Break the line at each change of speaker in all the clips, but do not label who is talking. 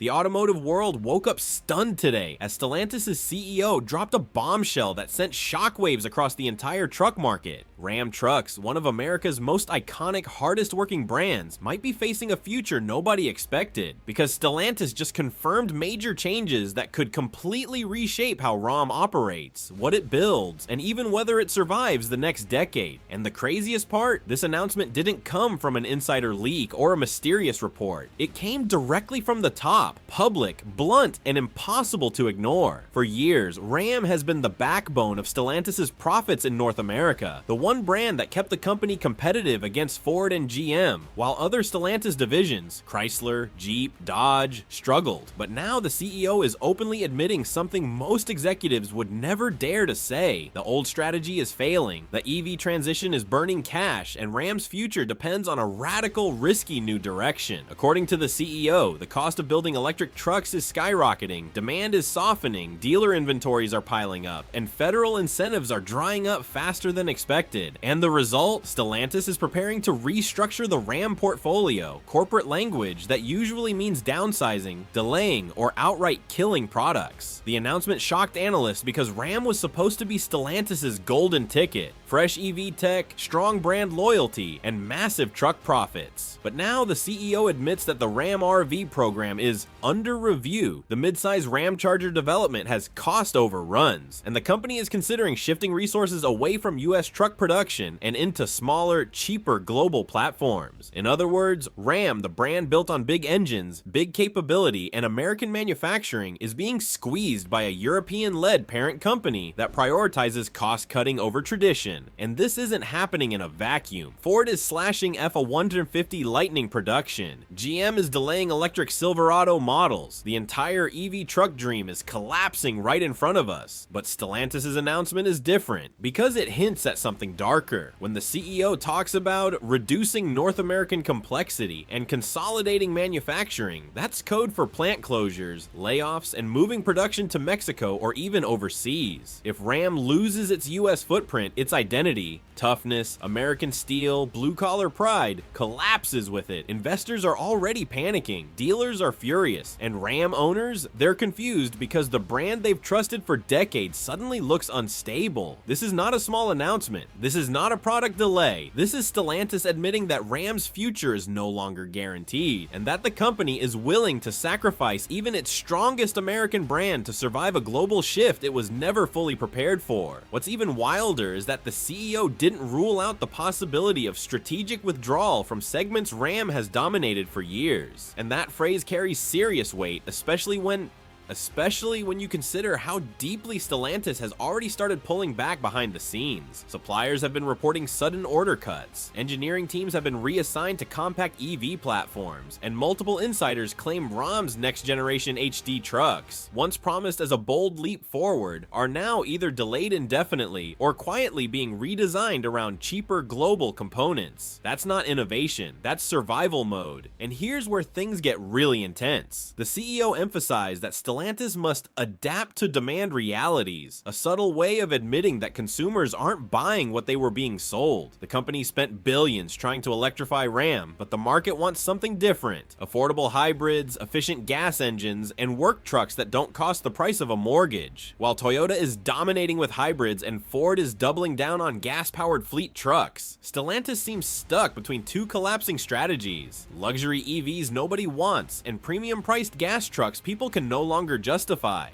The automotive world woke up stunned today as Stellantis' CEO dropped a bombshell that sent shockwaves across the entire truck market. Ram Trucks, one of America's most iconic, hardest-working brands, might be facing a future nobody expected, because Stellantis just confirmed major changes that could completely reshape how Ram operates, what it builds, and even whether it survives the next decade. And the craziest part? This announcement didn't come from an insider leak or a mysterious report. It came directly from the top, public, blunt, and impossible to ignore. For years, Ram has been the backbone of Stellantis' profits in North America, the one brand that kept the company competitive against Ford and GM, while other Stellantis divisions, Chrysler, Jeep, Dodge, struggled. But now the CEO is openly admitting something most executives would never dare to say. The old strategy is failing, the EV transition is burning cash, and Ram's future depends on a radical, risky new direction. According to the CEO, the cost of building electric trucks is skyrocketing, demand is softening, dealer inventories are piling up, and federal incentives are drying up faster than expected. And the result? Stellantis is preparing to restructure the Ram portfolio, corporate language that usually means downsizing, delaying, or outright killing products. The announcement shocked analysts because Ram was supposed to be Stellantis' golden ticket: fresh EV tech, strong brand loyalty, and massive truck profits. But now the CEO admits that the Ram RV program is under review. The midsize Ram Charger development has cost overruns, and the company is considering shifting resources away from US truck production and into smaller, cheaper global platforms. In other words, Ram, the brand built on big engines, big capability, and American manufacturing, is being squeezed by a European-led parent company that prioritizes cost-cutting over tradition. And this isn't happening in a vacuum. Ford is slashing F-150 Lightning production. GM is delaying electric Silverado models. The entire EV truck dream is collapsing right in front of us. But Stellantis' announcement is different, because it hints at something darker. When the CEO talks about reducing North American complexity and consolidating manufacturing, that's code for plant closures, layoffs, and moving production to Mexico or even overseas. If Ram loses its US footprint, its identity, toughness, American steel, blue-collar pride, collapses with it. Investors are already panicking, dealers are furious, and Ram owners, they're confused because the brand they've trusted for decades suddenly looks unstable. This is not a small announcement. This is not a product delay. This is Stellantis admitting that Ram's future is no longer guaranteed, and that the company is willing to sacrifice even its strongest American brand to survive a global shift it was never fully prepared for. What's even wilder is that the CEO didn't rule out the possibility of strategic withdrawal from segments Ram has dominated for years. And that phrase carries serious weight, especially when you consider how deeply Stellantis has already started pulling back behind the scenes. Suppliers have been reporting sudden order cuts, engineering teams have been reassigned to compact EV platforms, and multiple insiders claim Ram's next-generation HD trucks, once promised as a bold leap forward, are now either delayed indefinitely or quietly being redesigned around cheaper global components. That's not innovation, that's survival mode. And here's where things get really intense. The CEO emphasized that Stellantis must adapt to demand realities, a subtle way of admitting that consumers aren't buying what they were being sold. The company spent billions trying to electrify Ram, but the market wants something different: affordable hybrids, efficient gas engines, and work trucks that don't cost the price of a mortgage. While Toyota is dominating with hybrids and Ford is doubling down on gas-powered fleet trucks, Stellantis seems stuck between two collapsing strategies: luxury EVs nobody wants, and premium-priced gas trucks people can no longer justify.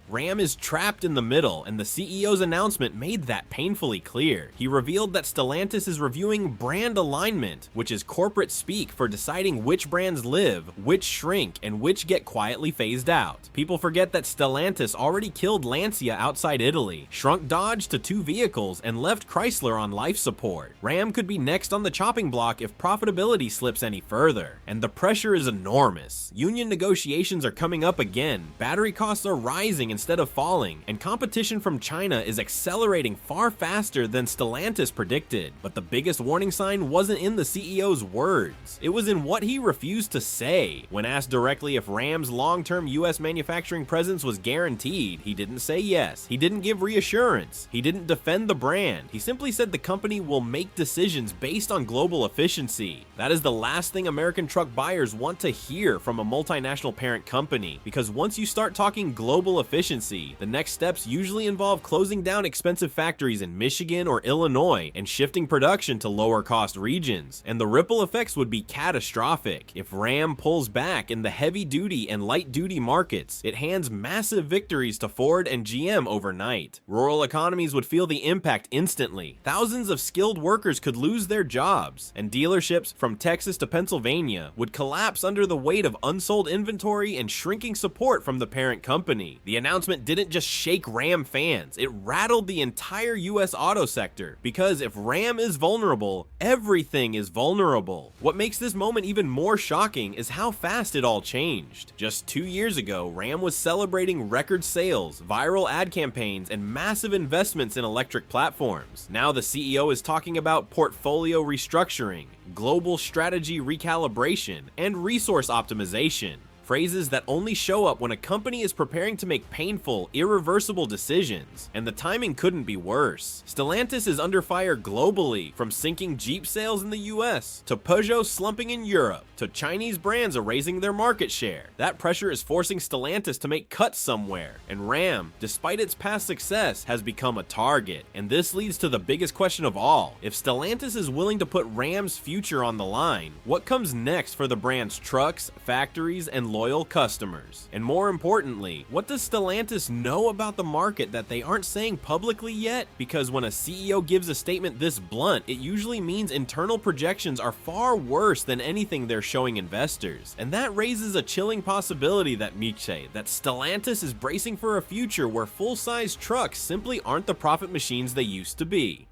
Ram is trapped in the middle, and the CEO's announcement made that painfully clear. He revealed that Stellantis is reviewing brand alignment, which is corporate speak for deciding which brands live, which shrink, and which get quietly phased out. People forget that Stellantis already killed Lancia outside Italy, shrunk Dodge to 2 vehicles, and left Chrysler on life support. Ram could be next on the chopping block if profitability slips any further. And the pressure is enormous. Union negotiations are coming up again, battery costs are rising, instead of falling, and competition from China is accelerating far faster than Stellantis predicted. But the biggest warning sign wasn't in the CEO's words. It was in what he refused to say. When asked directly if Ram's long-term US manufacturing presence was guaranteed, he didn't say yes. He didn't give reassurance. He didn't defend the brand. He simply said the company will make decisions based on global efficiency. That is the last thing American truck buyers want to hear from a multinational parent company, because once you start talking global efficiency, the next steps usually involve closing down expensive factories in Michigan or Illinois and shifting production to lower cost regions, and the ripple effects would be catastrophic. If Ram pulls back in the heavy duty and light duty markets, it hands massive victories to Ford and GM overnight. Rural economies would feel the impact instantly. Thousands of skilled workers could lose their jobs, and dealerships from Texas to Pennsylvania would collapse under the weight of unsold inventory and shrinking support from the parent company. The announcement didn't just shake Ram fans, it rattled the entire US auto sector, because if Ram is vulnerable, everything is vulnerable. What makes this moment even more shocking is how fast it all changed. Just 2 years ago, Ram was celebrating record sales, viral ad campaigns, and massive investments in electric platforms. Now the CEO is talking about portfolio restructuring, global strategy recalibration, and resource optimization. Phrases that only show up when a company is preparing to make painful, irreversible decisions, and the timing couldn't be worse. Stellantis is under fire globally, from sinking Jeep sales in the US, to Peugeot slumping in Europe, to Chinese brands erasing their market share. That pressure is forcing Stellantis to make cuts somewhere, and Ram, despite its past success, has become a target. And this leads to the biggest question of all. If Stellantis is willing to put Ram's future on the line, what comes next for the brand's trucks, factories, and loyal customers? And more importantly, what does Stellantis know about the market that they aren't saying publicly yet? Because when a CEO gives a statement this blunt, it usually means internal projections are far worse than anything they're showing investors. And that raises a chilling possibility that Stellantis is bracing for a future where full-size trucks simply aren't the profit machines they used to be.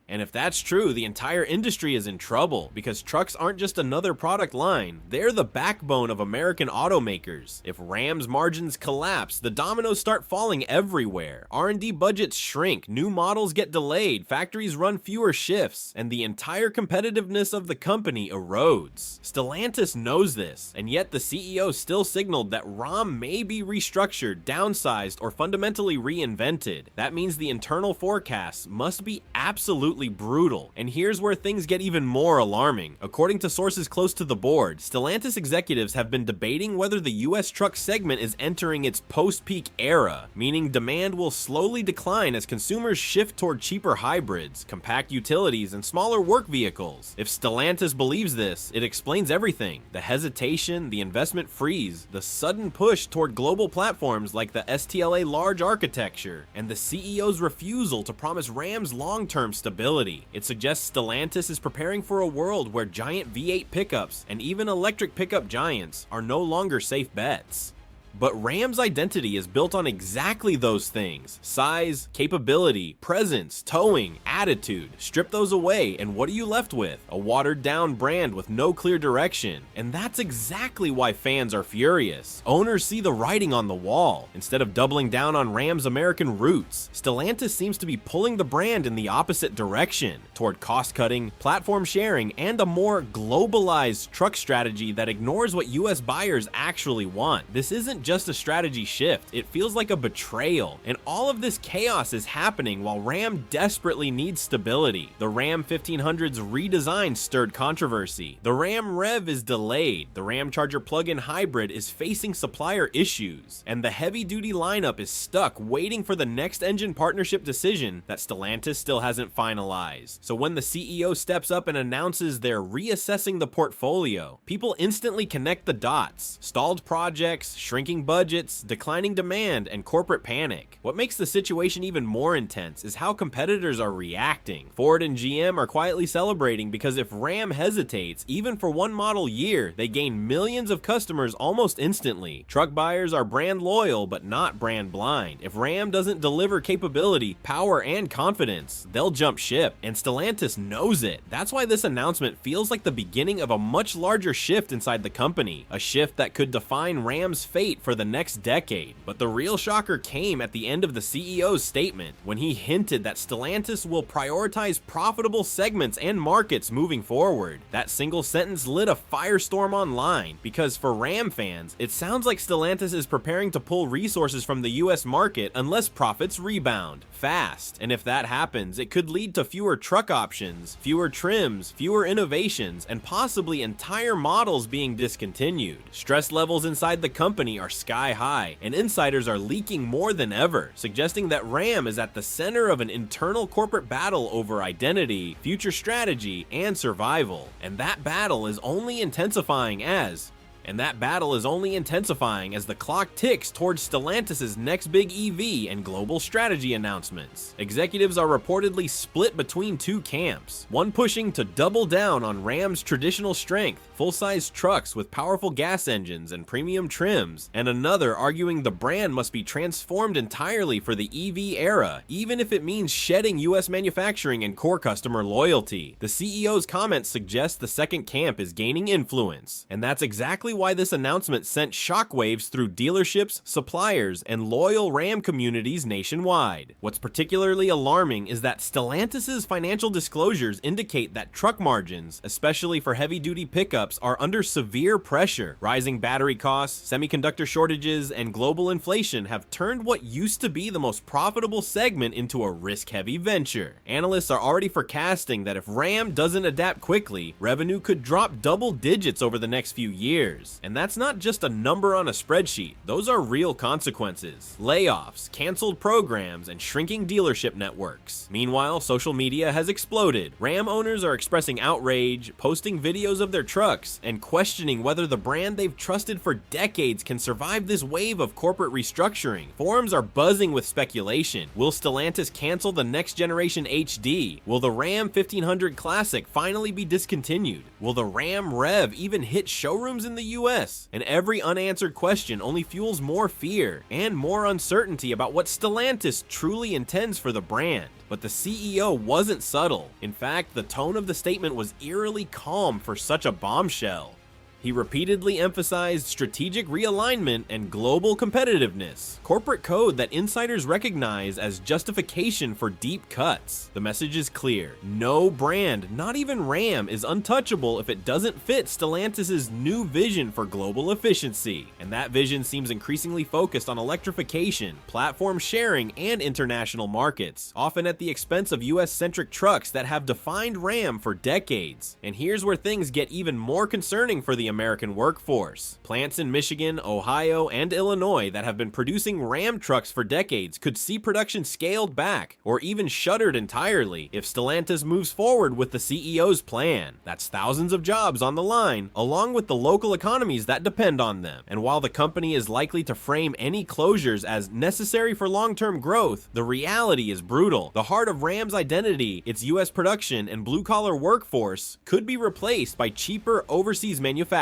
And if that's true, the entire industry is in trouble, because trucks aren't just another product line, they're the backbone of American automakers. If Ram's margins collapse, the dominoes start falling everywhere. R&D budgets shrink, new models get delayed, factories run fewer shifts, and the entire competitiveness of the company erodes. Stellantis knows this, and yet the CEO still signaled that Ram may be restructured, downsized, or fundamentally reinvented. That means the internal forecasts must be absolutely brutal. And here's where things get even more alarming. According to sources close to the board, Stellantis executives have been debating whether the US truck segment is entering its post-peak era, meaning demand will slowly decline as consumers shift toward cheaper hybrids, compact utilities, and smaller work vehicles. If Stellantis believes this, it explains everything: the hesitation, the investment freeze, the sudden push toward global platforms like the STLA large architecture, and the CEO's refusal to promise Ram's long-term stability. It suggests Stellantis is preparing for a world where giant V8 pickups and even electric pickup giants are no longer safe bets. But Ram's identity is built on exactly those things: size, capability, presence, towing, attitude. Strip those away, and what are you left with? A watered down brand with no clear direction. And that's exactly why fans are furious. Owners see the writing on the wall. Instead of doubling down on Ram's American roots, Stellantis seems to be pulling the brand in the opposite direction, toward cost-cutting, platform sharing, and a more globalized truck strategy that ignores what US buyers actually want. This isn't just a strategy shift, it feels like a betrayal. And all of this chaos is happening while Ram desperately needs stability. The Ram 1500's redesign stirred controversy. The Ram Rev is delayed. The Ramcharger plug-in hybrid is facing supplier issues. And the heavy-duty lineup is stuck waiting for the next engine partnership decision that Stellantis still hasn't finalized. So when the CEO steps up and announces they're reassessing the portfolio, people instantly connect the dots: stalled projects, shrinking budgets, declining demand, and corporate panic. What makes the situation even more intense is how competitors are reacting. Ford and GM are quietly celebrating because if Ram hesitates, even for one model year, they gain millions of customers almost instantly. Truck buyers are brand loyal but not brand blind. If Ram doesn't deliver capability, power, and confidence, they'll jump ship, and Stellantis knows it. That's why this announcement feels like the beginning of a much larger shift inside the company, a shift that could define Ram's fate fate for the next decade. But the real shocker came at the end of the CEO's statement, when he hinted that Stellantis will prioritize profitable segments and markets moving forward. That single sentence lit a firestorm online, because for Ram fans, it sounds like Stellantis is preparing to pull resources from the US market unless profits rebound fast. And if that happens, it could lead to fewer truck options, fewer trims, fewer innovations, and possibly entire models being discontinued. Stress levels inside the company are sky high, and insiders are leaking more than ever, suggesting that Ram is at the center of an internal corporate battle over identity, future strategy, and survival. And that battle is only intensifying as the clock ticks towards Stellantis' next big EV and global strategy announcements. Executives are reportedly split between two camps, one pushing to double down on Ram's traditional strength, full-size trucks with powerful gas engines and premium trims, and another arguing the brand must be transformed entirely for the EV era, even if it means shedding US manufacturing and core customer loyalty. The CEO's comments suggest the second camp is gaining influence, and that's exactly why this announcement sent shockwaves through dealerships, suppliers, and loyal Ram communities nationwide. What's particularly alarming is that Stellantis' financial disclosures indicate that truck margins, especially for heavy-duty pickups, are under severe pressure. Rising battery costs, semiconductor shortages, and global inflation have turned what used to be the most profitable segment into a risk-heavy venture. Analysts are already forecasting that if Ram doesn't adapt quickly, revenue could drop double digits over the next few years. And that's not just a number on a spreadsheet, those are real consequences. Layoffs, canceled programs, and shrinking dealership networks. Meanwhile, social media has exploded. Ram owners are expressing outrage, posting videos of their trucks, and questioning whether the brand they've trusted for decades can survive this wave of corporate restructuring. Forums are buzzing with speculation. Will Stellantis cancel the next generation HD? Will the Ram 1500 Classic finally be discontinued? Will the Ram Rev even hit showrooms in the US? And every unanswered question only fuels more fear and more uncertainty about what Stellantis truly intends for the brand. But the CEO wasn't subtle. In fact, the tone of the statement was eerily calm for such a bombshell. He repeatedly emphasized strategic realignment and global competitiveness, corporate code that insiders recognize as justification for deep cuts. The message is clear. No brand, not even Ram, is untouchable if it doesn't fit Stellantis' new vision for global efficiency. And that vision seems increasingly focused on electrification, platform sharing, and international markets, often at the expense of US-centric trucks that have defined Ram for decades. And here's where things get even more concerning for the American workforce. Plants in Michigan, Ohio, and Illinois that have been producing Ram trucks for decades could see production scaled back or even shuttered entirely if Stellantis moves forward with the CEO's plan. That's thousands of jobs on the line, along with the local economies that depend on them. And while the company is likely to frame any closures as necessary for long-term growth, the reality is brutal. The heart of Ram's identity, its US production and blue-collar workforce, could be replaced by cheaper overseas manufacturing,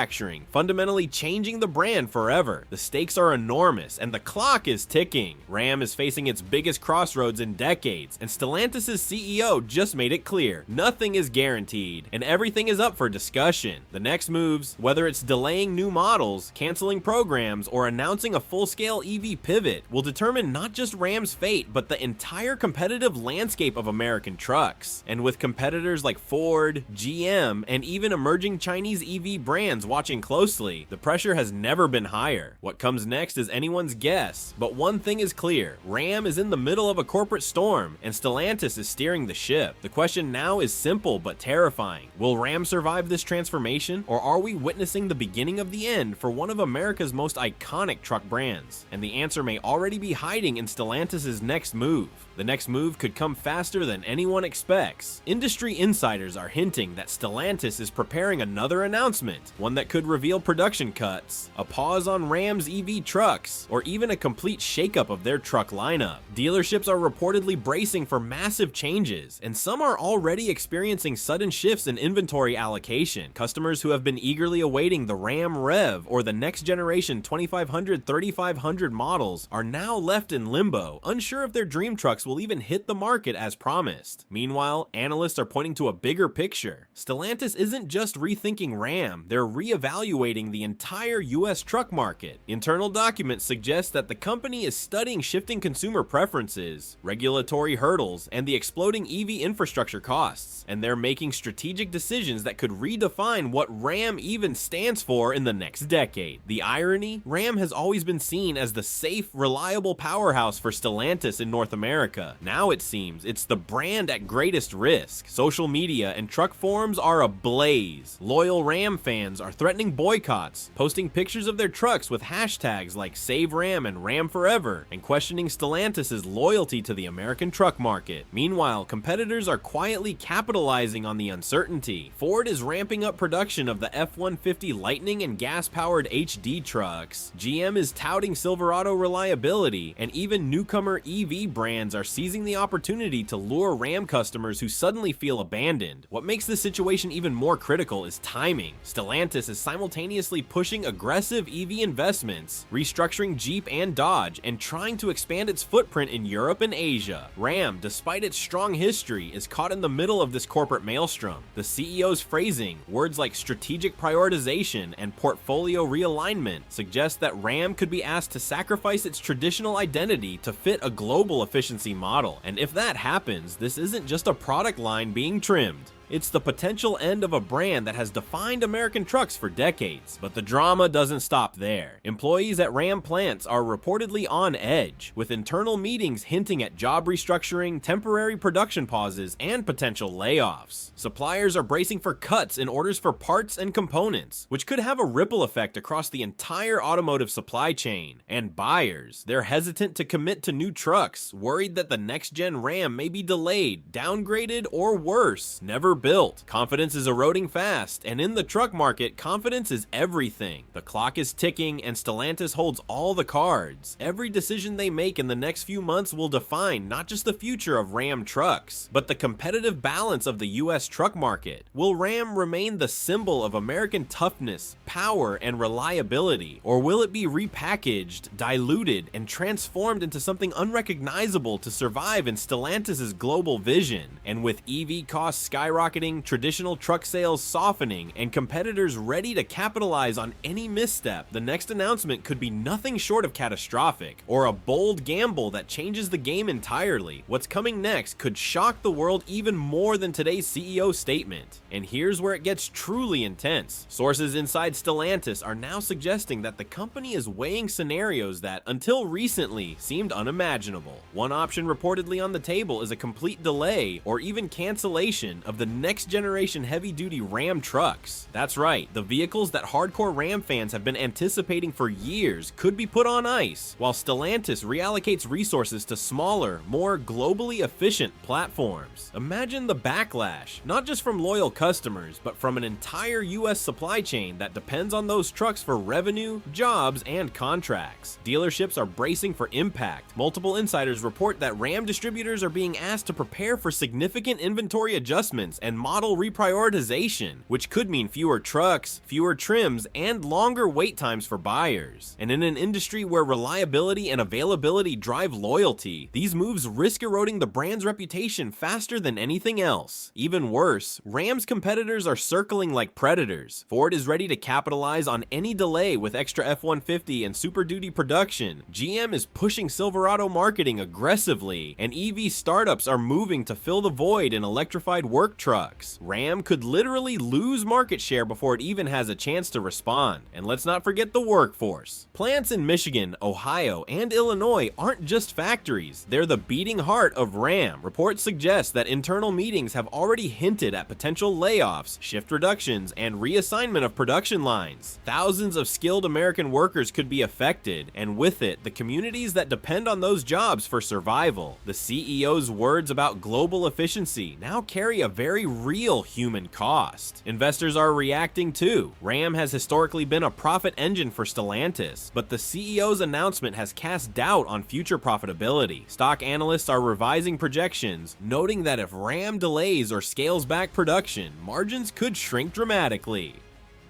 fundamentally changing the brand forever. The stakes are enormous, and the clock is ticking. Ram is facing its biggest crossroads in decades, and Stellantis' CEO just made it clear. Nothing is guaranteed, and everything is up for discussion. The next moves, whether it's delaying new models, canceling programs, or announcing a full-scale EV pivot, will determine not just Ram's fate, but the entire competitive landscape of American trucks. And with competitors like Ford, GM, and even emerging Chinese EV brands watching closely, the pressure has never been higher. What comes next is anyone's guess, but one thing is clear: Ram is in the middle of a corporate storm, and Stellantis is steering the ship. The question now is simple but terrifying. Will Ram survive this transformation, or are we witnessing the beginning of the end for one of America's most iconic truck brands? And the answer may already be hiding in Stellantis' next move. The next move could come faster than anyone expects. Industry insiders are hinting that Stellantis is preparing another announcement, one that could reveal production cuts, a pause on Ram's EV trucks, or even a complete shakeup of their truck lineup. Dealerships are reportedly bracing for massive changes, and some are already experiencing sudden shifts in inventory allocation. Customers who have been eagerly awaiting the Ram Rev or the next generation 2500, 3500 models are now left in limbo, unsure if their dream trucks will even hit the market as promised. Meanwhile, analysts are pointing to a bigger picture. Stellantis isn't just rethinking Ram, they're reevaluating the entire US truck market. Internal documents suggest that the company is studying shifting consumer preferences, regulatory hurdles, and the exploding EV infrastructure costs, and they're making strategic decisions that could redefine what Ram even stands for in the next decade. The irony? Ram has always been seen as the safe, reliable powerhouse for Stellantis in North America. Now it seems it's the brand at greatest risk. Social media and truck forums are ablaze. Loyal Ram fans are threatening boycotts, posting pictures of their trucks with hashtags like Save Ram and Ram Forever, and questioning Stellantis' loyalty to the American truck market. Meanwhile, competitors are quietly capitalizing on the uncertainty. Ford is ramping up production of the F-150 Lightning and gas-powered HD trucks. GM is touting Silverado reliability, and even newcomer EV brands are seizing the opportunity to lure Ram customers who suddenly feel abandoned. What makes this situation even more critical is timing. Stellantis is simultaneously pushing aggressive EV investments, restructuring Jeep and Dodge, and trying to expand its footprint in Europe and Asia. Ram, despite its strong history, is caught in the middle of this corporate maelstrom. The CEO's phrasing, words like strategic prioritization and portfolio realignment, suggest that Ram could be asked to sacrifice its traditional identity to fit a global efficiency model. And if that happens, this isn't just a product line being trimmed. It's the potential end of a brand that has defined American trucks for decades. But the drama doesn't stop there. Employees at Ram plants are reportedly on edge, with internal meetings hinting at job restructuring, temporary production pauses, and potential layoffs. Suppliers are bracing for cuts in orders for parts and components, which could have a ripple effect across the entire automotive supply chain. And buyers, they're hesitant to commit to new trucks, worried that the next-gen Ram may be delayed, downgraded, or worse, never built. Confidence is eroding fast, and in the truck market, confidence is everything. The clock is ticking, and Stellantis holds all the cards. Every decision they make in the next few months will define not just the future of Ram trucks, but the competitive balance of the US truck market. Will Ram remain the symbol of American toughness, power, and reliability, or will it be repackaged, diluted, and transformed into something unrecognizable to survive in Stellantis' global vision? And with EV costs skyrocketing, traditional truck sales softening, and competitors ready to capitalize on any misstep, the next announcement could be nothing short of catastrophic, or a bold gamble that changes the game entirely. What's coming next could shock the world even more than today's CEO statement. And here's where it gets truly intense. Sources inside Stellantis are now suggesting that the company is weighing scenarios that, until recently, seemed unimaginable. One option reportedly on the table is a complete delay or even cancellation of the next generation heavy-duty Ram trucks. That's right, the vehicles that hardcore Ram fans have been anticipating for years could be put on ice, while Stellantis reallocates resources to smaller, more globally efficient platforms. Imagine the backlash, not just from loyal customers, but from an entire US supply chain that depends on those trucks for revenue, jobs, and contracts. Dealerships are bracing for impact. Multiple insiders report that Ram distributors are being asked to prepare for significant inventory adjustments and model reprioritization, which could mean fewer trucks, fewer trims, and longer wait times for buyers. And in an industry where reliability and availability drive loyalty, these moves risk eroding the brand's reputation faster than anything else. Even worse, Ram's competitors are circling like predators. Ford is ready to capitalize on any delay with extra F-150 and Super Duty production. GM is pushing Silverado marketing aggressively, and EV startups are moving to fill the void in electrified work trucks. Ram could literally lose market share before it even has a chance to respond. And let's not forget the workforce. Plants in Michigan, Ohio, and Illinois aren't just factories, they're the beating heart of Ram. Reports suggest that internal meetings have already hinted at potential layoffs, shift reductions, and reassignment of production lines. Thousands of skilled American workers could be affected, and with it, the communities that depend on those jobs for survival. The CEO's words about global efficiency now carry a very real human cost. Investors are reacting too. Ram has historically been a profit engine for Stellantis, but the CEO's announcement has cast doubt on future profitability. Stock analysts are revising projections, noting that if Ram delays or scales back production, margins could shrink dramatically.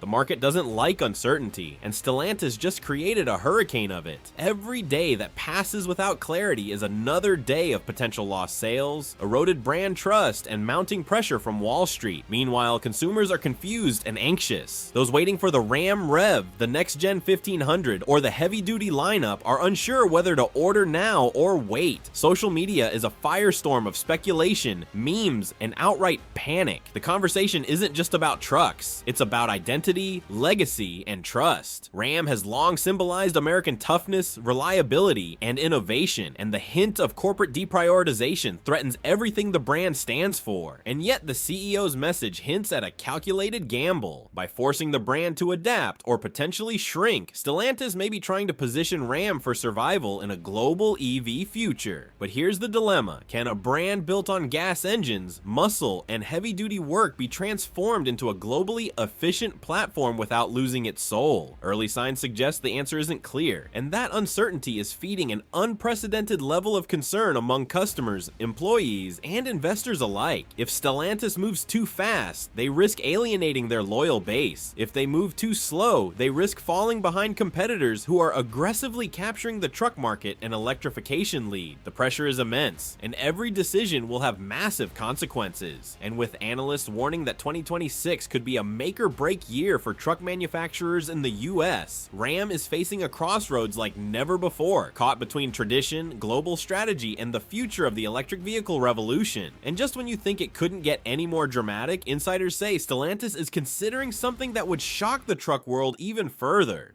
The market doesn't like uncertainty, and Stellantis just created a hurricane of it. Every day that passes without clarity is another day of potential lost sales, eroded brand trust, and mounting pressure from Wall Street. Meanwhile, consumers are confused and anxious. Those waiting for the Ram Rev, the next-gen 1500, or the heavy-duty lineup are unsure whether to order now or wait. Social media is a firestorm of speculation, memes, and outright panic. The conversation isn't just about trucks, it's about identity, legacy, and trust. Ram has long symbolized American toughness, reliability, and innovation, and the hint of corporate deprioritization threatens everything the brand stands for. And yet the CEO's message hints at a calculated gamble. By forcing the brand to adapt or potentially shrink, Stellantis may be trying to position Ram for survival in a global EV future. But here's the dilemma. Can a brand built on gas engines, muscle, and heavy-duty work be transformed into a globally efficient platform without losing its soul? Early signs suggest the answer isn't clear, and that uncertainty is feeding an unprecedented level of concern among customers, employees, and investors alike. If Stellantis moves too fast, they risk alienating their loyal base. If they move too slow, they risk falling behind competitors who are aggressively capturing the truck market and electrification lead. The pressure is immense, and every decision will have massive consequences. And with analysts warning that 2026 could be a make-or-break year for truck manufacturers in the US, Ram is facing a crossroads like never before, caught between tradition, global strategy, and the future of the electric vehicle revolution. And just when you think it couldn't get any more dramatic, insiders say Stellantis is considering something that would shock the truck world even further.